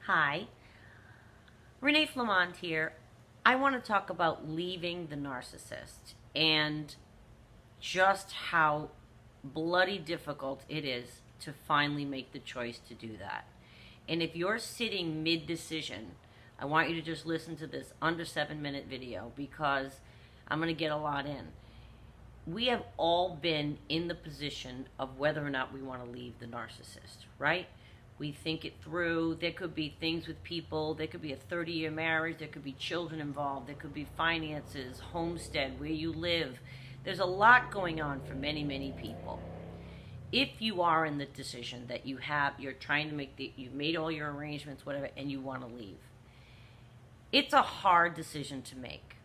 Hi, Renee Flamont here. I want to talk about leaving the narcissist and just how bloody difficult it is to finally make the choice to do that. And if you're sitting mid decision, I want you to just listen to this under 7 minute video because I'm going to get a lot in. We have all been in the position of whether or not we want to leave the narcissist, right? We think it through. There could be things with people. There could be a 30-year marriage. There could be children involved. There could be finances, homestead, where you live. There's a lot going on for many, many people. If you are in the decision that you're trying to you've made all your arrangements, whatever, and you want to leave, it's a hard decision to make.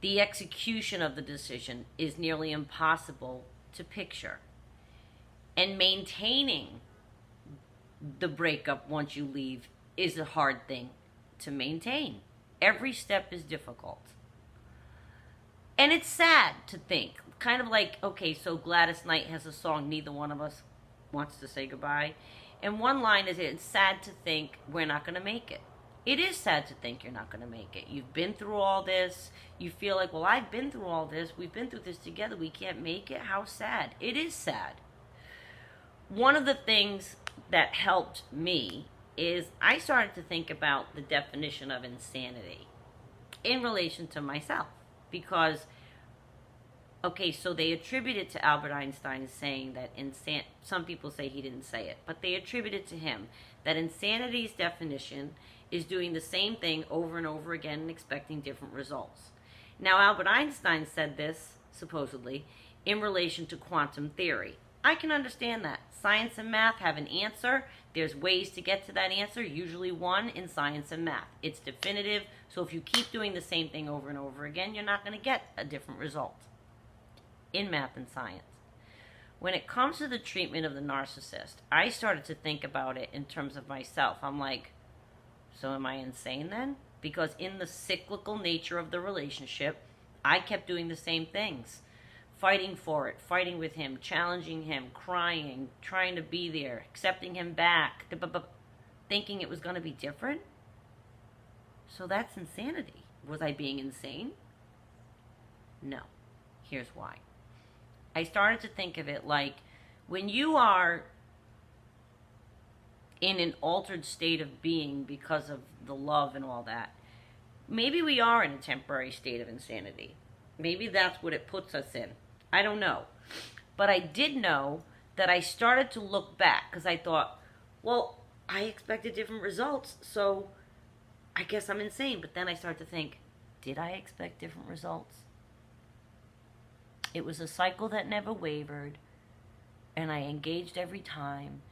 The execution of the decision is nearly impossible to picture. And maintaining the breakup once you leave is a hard thing to maintain. Every step is difficult. And it's sad to think, kind of like, okay, so Gladys Knight has a song, Neither One of Us Wants to Say Goodbye. And one line is, it's sad to think we're not going to make it. It is sad to think you're not going to make it. You've been through all this. You feel like, well, I've been through all this. We've been through this together. We can't make it. How sad. It is sad. One of the things that helped me is I started to think about the definition of insanity in relation to myself. Because, okay, so they attribute it to Albert Einstein saying that some people say he didn't say it, but they attribute it to him, that insanity's definition is doing the same thing over and over again and expecting different results. Now, Albert Einstein said this, supposedly, in relation to quantum theory. I can understand that. Science and math have an answer. There's ways to get to that answer, usually one in science and math. It's definitive, so if you keep doing the same thing over and over again, you're not going to get a different result in math and science. When it comes to the treatment of the narcissist, I started to think about it in terms of myself. I'm like, so am I insane then? Because in the cyclical nature of the relationship, I kept doing the same things. Fighting for it, fighting with him, challenging him, crying, trying to be there, accepting him back, thinking it was going to be different. So that's insanity. Was I being insane? No. Here's why. I started to think of it like when you are in an altered state of being because of the love and all that, maybe we are in a temporary state of insanity. Maybe that's what it puts us in. I don't know. But I did know that I started to look back because I thought, well, I expected different results, so I guess I'm insane. But then I started to think, did I expect different results? It was a cycle that never wavered, and I engaged every time.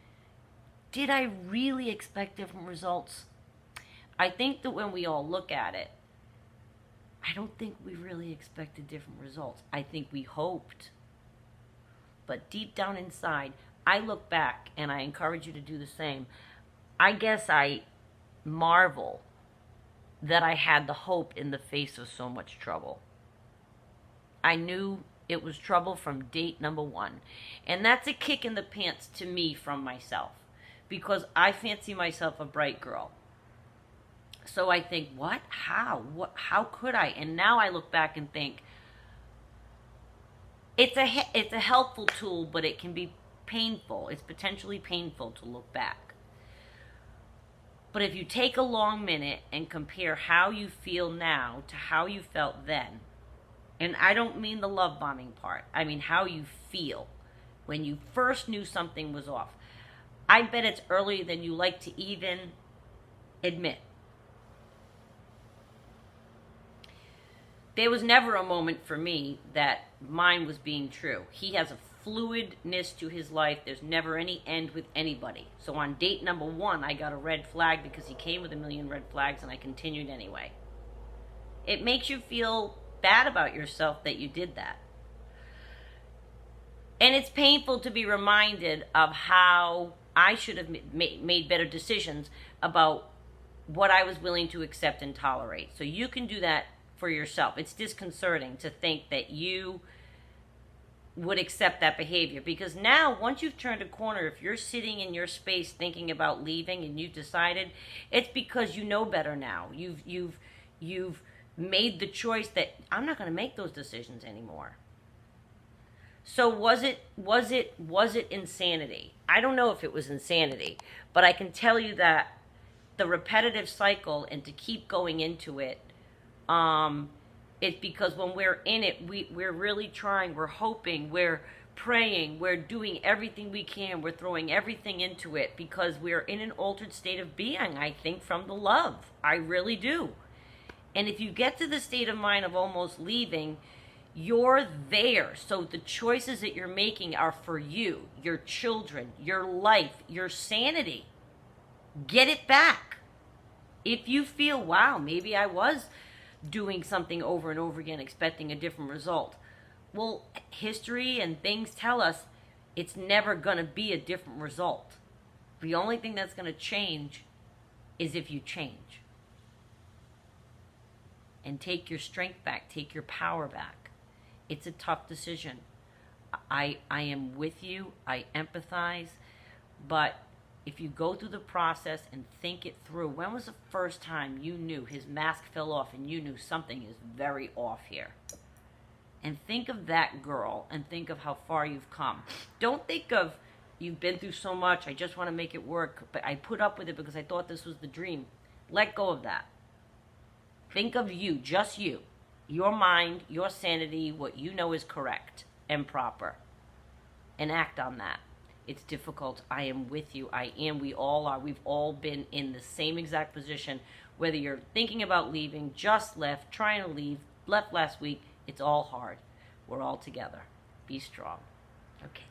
Did I really expect different results? I think that when we all look at it, I don't think we really expected different results. I think we hoped. But deep down inside, I look back, and I encourage you to do the same. I guess I marvel that I had the hope in the face of so much trouble. I knew it was trouble from date number one. And that's a kick in the pants to me from myself. Because I fancy myself a bright girl. So I think, what? How could I? And now I look back and think, it's a helpful tool, but it can be painful. It's potentially painful to look back. But if you take a long minute and compare how you feel now to how you felt then, and I don't mean the love bombing part, I mean how you feel when you first knew something was off. I bet it's earlier than you like to even admit. There was never a moment for me that mine was being true. He has a fluidness to his life. There's never any end with anybody. So on date number one, I got a red flag because he came with a million red flags and I continued anyway. It makes you feel bad about yourself that you did that. And it's painful to be reminded of how I should have made better decisions about what I was willing to accept and tolerate. So you can do that for yourself. It's disconcerting to think that you would accept that behavior. Because now, once you've turned a corner, if you're sitting in your space thinking about leaving and you've decided, it's because you know better now. You've made the choice that I'm not going to make those decisions anymore. So was it insanity? I don't know if it was insanity, but I can tell you that the repetitive cycle and to keep going into it, it's because when we're in it, we're really trying, we're hoping, we're praying, we're doing everything we can, we're throwing everything into it because we're in an altered state of being, I think, from the love. I really do. And if you get to the state of mind of almost leaving, you're there. So the choices that you're making are for you, your children, your life, your sanity. Get it back. If you feel, wow, maybe I was doing something over and over again, expecting a different result. Well, history and things tell us it's never going to be a different result. The only thing that's going to change is if you change. And take your strength back, take your power back. It's a tough decision. I am with you, I empathize, but if you go through the process and think it through, when was the first time you knew his mask fell off and you knew something is very off here? And think of that girl and think of how far you've come. Don't think of, you've been through so much, I just want to make it work, but I put up with it because I thought this was the dream. Let go of that. Think of you, just you. Your mind, your sanity, what you know is correct and proper. And act on that. It's difficult. I am with you. I am. We all are. We've all been in the same exact position. Whether you're thinking about leaving, just left, trying to leave, left last week, it's all hard. We're all together. Be strong. Okay.